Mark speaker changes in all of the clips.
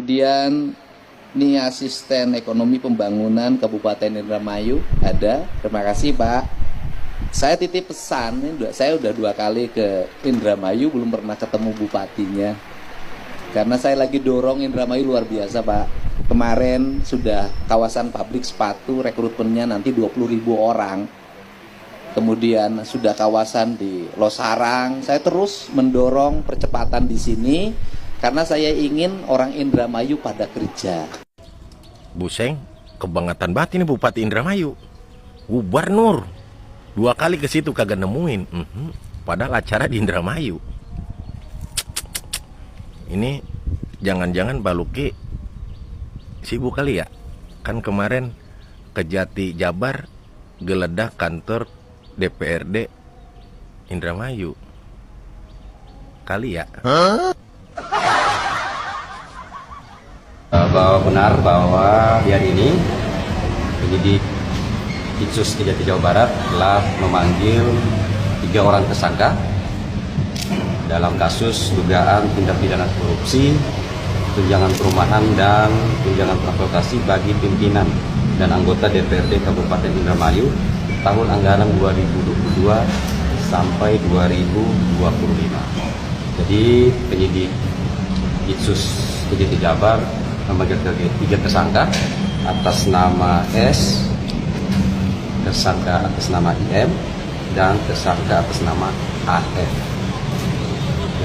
Speaker 1: Kemudian ini asisten ekonomi pembangunan Kabupaten Indramayu ada. Terima kasih Pak. Saya titip pesan, saya udah 2 kali ke Indramayu belum pernah ketemu bupatinya. Karena saya lagi dorong Indramayu luar biasa Pak. Kemarin sudah kawasan pabrik sepatu, rekrutmennya nanti 20.000 orang. Kemudian sudah kawasan di Losarang. Saya terus mendorong percepatan di sini karena saya ingin orang Indramayu pada kerja.
Speaker 2: Buseng, kebangetan banget ini Bupati Indramayu. Gubernur 2 kali ke situ kagak nemuin. Padahal acara di Indramayu. Ini jangan-jangan Baluki sibuk kali ya. Kan kemarin ke Jati Jabar geledah kantor DPRD Indramayu. Kali ya.
Speaker 3: Bahwa benar bahwa hari ini penyidik Ditsus Kejati Jawa Barat telah memanggil 3 orang tersangka dalam kasus dugaan tindak pidana korupsi, tunjangan perumahan dan tunjangan transportasi bagi pimpinan dan anggota DPRD Kabupaten Indramayu tahun anggaran 2022 sampai 2025. Jadi penyidik Ditsus Kejati Jabar memanggil 3 tersangka atas nama S, tersangka atas nama IM, dan tersangka atas nama AF.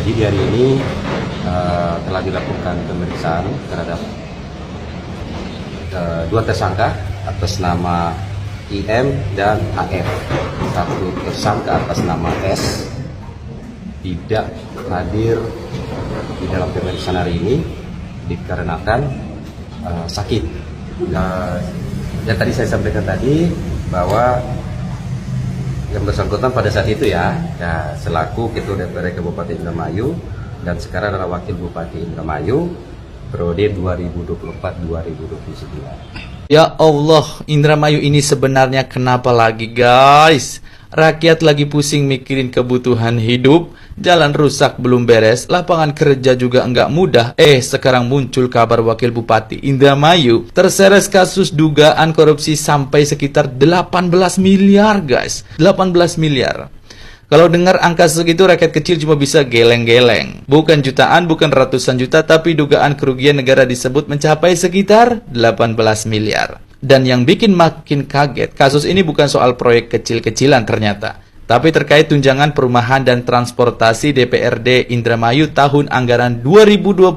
Speaker 3: Jadi di hari ini telah dilakukan pemeriksaan terhadap 2 tersangka atas nama IM dan AF. 1 tersangka atas nama S tidak hadir di dalam pemeriksaan hari ini dikarenakan sakit. Yang tadi saya sampaikan tadi bahwa yang bersangkutan pada saat itu ya selaku Ketua DPRD Kabupaten Indramayu dan sekarang adalah Wakil Bupati Indramayu periode 2024-2029.
Speaker 4: Ya Allah, Indramayu ini sebenarnya kenapa lagi guys? Rakyat lagi pusing mikirin kebutuhan hidup, jalan rusak belum beres, lapangan kerja juga enggak mudah. Sekarang muncul kabar Wakil Bupati Indramayu terseret kasus dugaan korupsi sampai sekitar 18 miliar guys. 18 miliar. Kalau dengar angka segitu rakyat kecil cuma bisa geleng-geleng. Bukan jutaan, bukan ratusan juta, tapi dugaan kerugian negara disebut mencapai sekitar 18 miliar. Dan yang bikin makin kaget, kasus ini bukan soal proyek kecil-kecilan ternyata, tapi terkait tunjangan perumahan dan transportasi DPRD Indramayu tahun anggaran 2022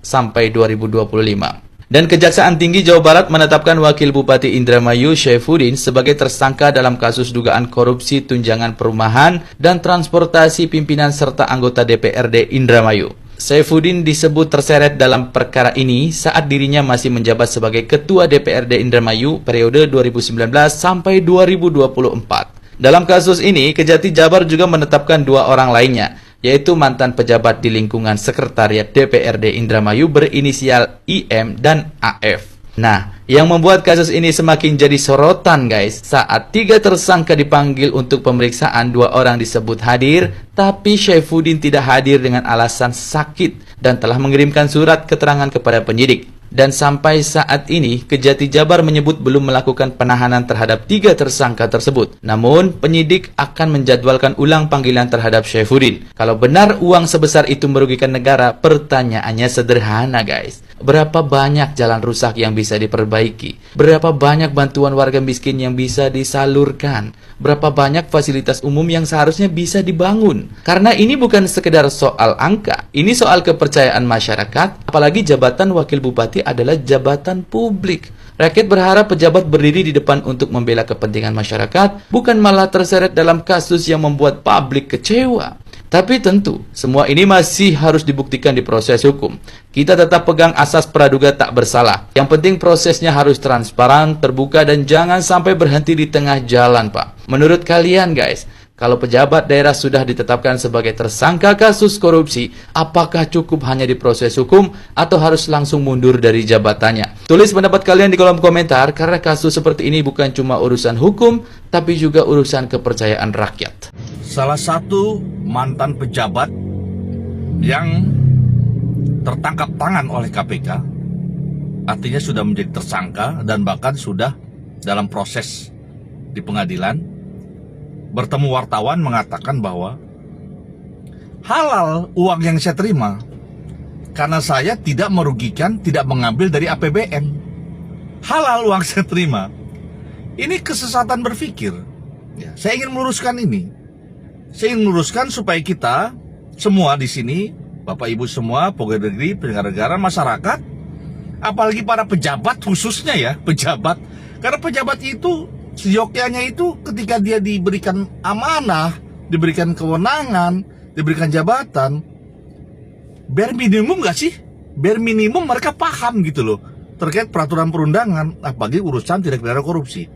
Speaker 4: sampai 2025. Dan Kejaksaan Tinggi Jawa Barat menetapkan Wakil Bupati Indramayu Syaifuddin sebagai tersangka dalam kasus dugaan korupsi tunjangan perumahan dan transportasi pimpinan serta anggota DPRD Indramayu. Syaifuddin disebut terseret dalam perkara ini saat dirinya masih menjabat sebagai Ketua DPRD Indramayu periode 2019 sampai 2024. Dalam kasus ini, Kejati Jabar juga menetapkan 2 orang lainnya, yaitu mantan pejabat di lingkungan Sekretariat DPRD Indramayu berinisial IM dan AF. Nah, yang membuat kasus ini semakin jadi sorotan guys, saat 3 tersangka dipanggil untuk pemeriksaan, 2 orang disebut hadir, tapi Syaifuddin tidak hadir dengan alasan sakit dan telah mengirimkan surat keterangan kepada penyidik. Dan sampai saat ini, Kejati Jabar menyebut belum melakukan penahanan terhadap 3 tersangka tersebut. Namun, penyidik akan menjadwalkan ulang panggilan terhadap Syaifuddin. Kalau benar uang sebesar itu merugikan negara, pertanyaannya sederhana guys. Berapa banyak jalan rusak yang bisa diperbaiki? Berapa banyak bantuan warga miskin yang bisa disalurkan? Berapa banyak fasilitas umum yang seharusnya bisa dibangun? Karena ini bukan sekedar soal angka, ini soal kepercayaan masyarakat, apalagi jabatan Wakil Bupati adalah jabatan publik. Rakyat berharap pejabat berdiri di depan untuk membela kepentingan masyarakat, bukan malah terseret dalam kasus yang membuat publik kecewa. Tapi tentu, semua ini masih harus dibuktikan di proses hukum. Kita tetap pegang asas praduga tak bersalah. Yang penting prosesnya harus transparan, terbuka, dan jangan sampai berhenti di tengah jalan, Pak. Menurut kalian, guys, kalau pejabat daerah sudah ditetapkan sebagai tersangka kasus korupsi, apakah cukup hanya diproses hukum atau harus langsung mundur dari jabatannya? Tulis pendapat kalian di kolom komentar, karena kasus seperti ini bukan cuma urusan hukum, tapi juga urusan kepercayaan rakyat.
Speaker 5: Salah satu mantan pejabat yang tertangkap tangan oleh KPK, artinya sudah menjadi tersangka dan bahkan sudah dalam proses di pengadilan, bertemu wartawan mengatakan bahwa halal uang yang saya terima karena saya tidak merugikan, tidak mengambil dari APBN. Halal uang saya terima. Ini kesesatan berpikir. Ya, saya ingin meluruskan ini. Saya ingin meluruskan supaya kita semua di sini, Bapak Ibu semua, pegawai negeri, penyelenggara negara, masyarakat, apalagi para pejabat khususnya ya, pejabat. Karena pejabat itu, seyogyanya itu ketika dia diberikan amanah, diberikan kewenangan, diberikan jabatan, bare minimum gak sih? Bare minimum mereka paham gitu loh, terkait peraturan perundangan, apalagi urusan tindak pidana korupsi.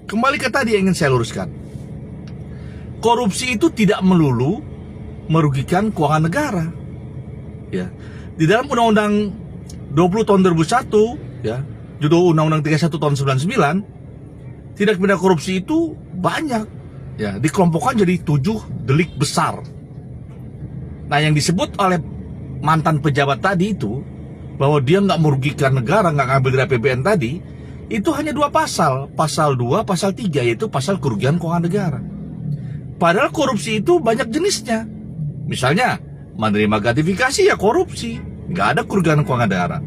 Speaker 5: Kembali ke tadi yang ingin saya luruskan. Korupsi itu tidak melulu merugikan keuangan negara. Ya. Di dalam Undang-Undang 20 tahun 2001, ya, judul Undang-Undang 31 tahun 99, tindak pidana korupsi itu banyak. Ya, dikelompokkan jadi 7 delik besar. Nah, yang disebut oleh mantan pejabat tadi itu, bahwa dia nggak merugikan negara, nggak ngambil dari APBN tadi, itu hanya 2 pasal, pasal 2, pasal 3, yaitu pasal kerugian keuangan negara. Padahal korupsi itu banyak jenisnya. Misalnya, menerima gratifikasi ya korupsi, nggak ada kerugian keuangan negara.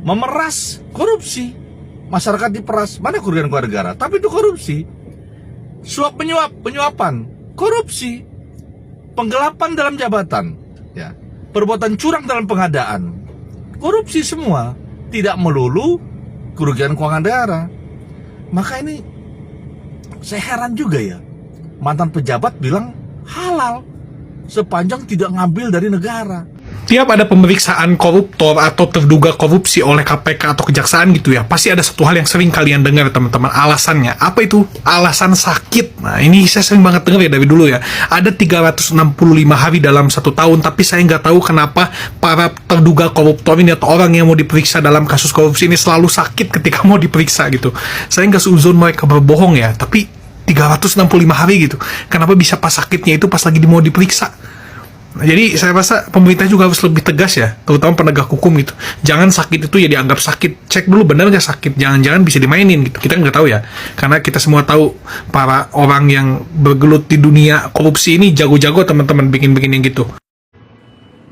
Speaker 5: Memeras, korupsi, masyarakat diperas, mana kerugian keuangan negara? Tapi itu korupsi. Suap menyuap, penyuapan, korupsi. Penggelapan dalam jabatan, ya, perbuatan curang dalam pengadaan, korupsi semua, tidak melulu kerugian keuangan negara. Maka ini saya heran juga ya, mantan pejabat bilang halal sepanjang tidak ngambil dari negara.
Speaker 6: Tiap ada pemeriksaan koruptor atau terduga korupsi oleh KPK atau kejaksaan gitu ya, pasti ada satu hal yang sering kalian dengar teman-teman, alasannya. Apa itu? Alasan sakit. Nah, ini saya sering banget dengar ya dari dulu ya. Ada 365 hari dalam 1 tahun, tapi saya nggak tahu kenapa para terduga koruptor ini atau orang yang mau diperiksa dalam kasus korupsi ini selalu sakit ketika mau diperiksa gitu. Saya nggak seuzon mereka berbohong ya, tapi 365 hari gitu. Kenapa bisa pas sakitnya itu pas lagi mau diperiksa? Nah, jadi saya rasa pemerintah juga harus lebih tegas ya, terutama penegak hukum gitu. Jangan sakit itu ya dianggap sakit. Cek dulu benar nggak sakit. Jangan-jangan bisa dimainin gitu. Kita nggak tahu ya. Karena kita semua tahu para orang yang bergelut di dunia korupsi ini jago-jago teman-teman bikin-bikin yang gitu.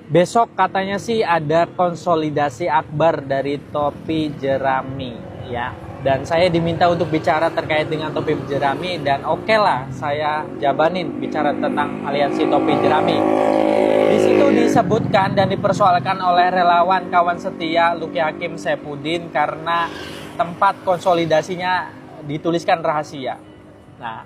Speaker 7: Besok katanya sih ada konsolidasi akbar dari topi jerami ya. Dan saya diminta untuk bicara terkait dengan topi jerami, dan oke lah saya jabanin bicara tentang aliansi topi jerami. Di situ disebutkan dan dipersoalkan oleh relawan kawan setia Luki Hakim Saifuddin karena tempat konsolidasinya dituliskan rahasia. Nah,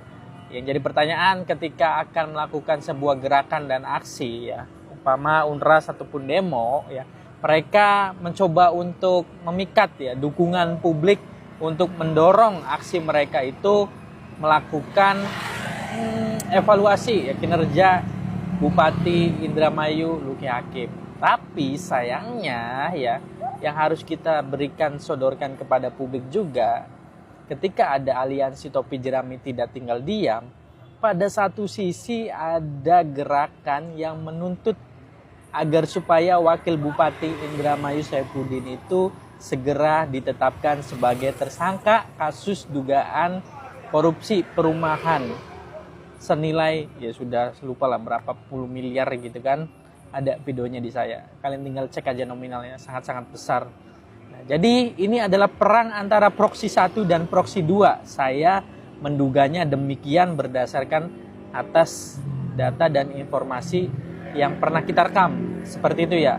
Speaker 7: yang jadi pertanyaan ketika akan melakukan sebuah gerakan dan aksi ya, umpama unras ataupun demo ya, mereka mencoba untuk memikat ya dukungan publik untuk mendorong aksi mereka itu melakukan evaluasi ya, kinerja Bupati Indramayu Luki Hakim. Tapi sayangnya ya, yang harus kita berikan sodorkan kepada publik juga, ketika ada aliansi topi jerami tidak tinggal diam, pada satu sisi ada gerakan yang menuntut agar supaya Wakil Bupati Indramayu Saifuddin itu segera ditetapkan sebagai tersangka kasus dugaan korupsi perumahan senilai ya sudah lupa lah berapa puluh miliar gitu kan. Ada videonya di saya, kalian tinggal cek aja nominalnya, sangat-sangat besar. Nah, jadi ini adalah perang antara proksi 1 dan proksi 2. Saya menduganya demikian berdasarkan atas data dan informasi yang pernah kita rekam seperti itu ya.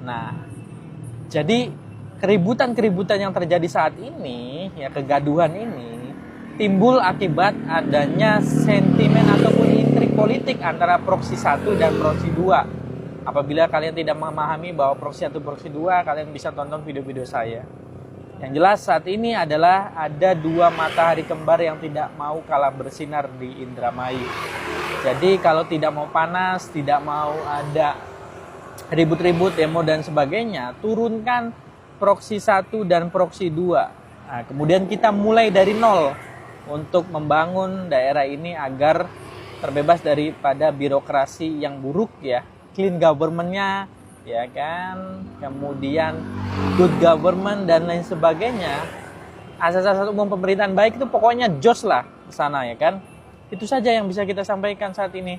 Speaker 7: Nah, jadi keributan-keributan yang terjadi saat ini, ya kegaduhan ini, timbul akibat adanya sentimen ataupun intrik politik antara proksi 1 dan proksi 2. Apabila kalian tidak memahami bahwa proksi 1 proksi 2, kalian bisa tonton video-video saya. Yang jelas saat ini adalah ada 2 matahari kembar yang tidak mau kalah bersinar di Indramayu. Jadi kalau tidak mau panas, tidak mau ada ribut-ribut, demo dan sebagainya, turunkan proksi 1 dan proksi 2. Nah, kemudian kita mulai dari nol untuk membangun daerah ini agar terbebas daripada birokrasi yang buruk ya. Clean government-nya ya kan, kemudian good government dan lain sebagainya, asas-asas umum pemerintahan baik itu pokoknya jos lah ke sana ya kan. Itu saja yang bisa kita sampaikan saat ini.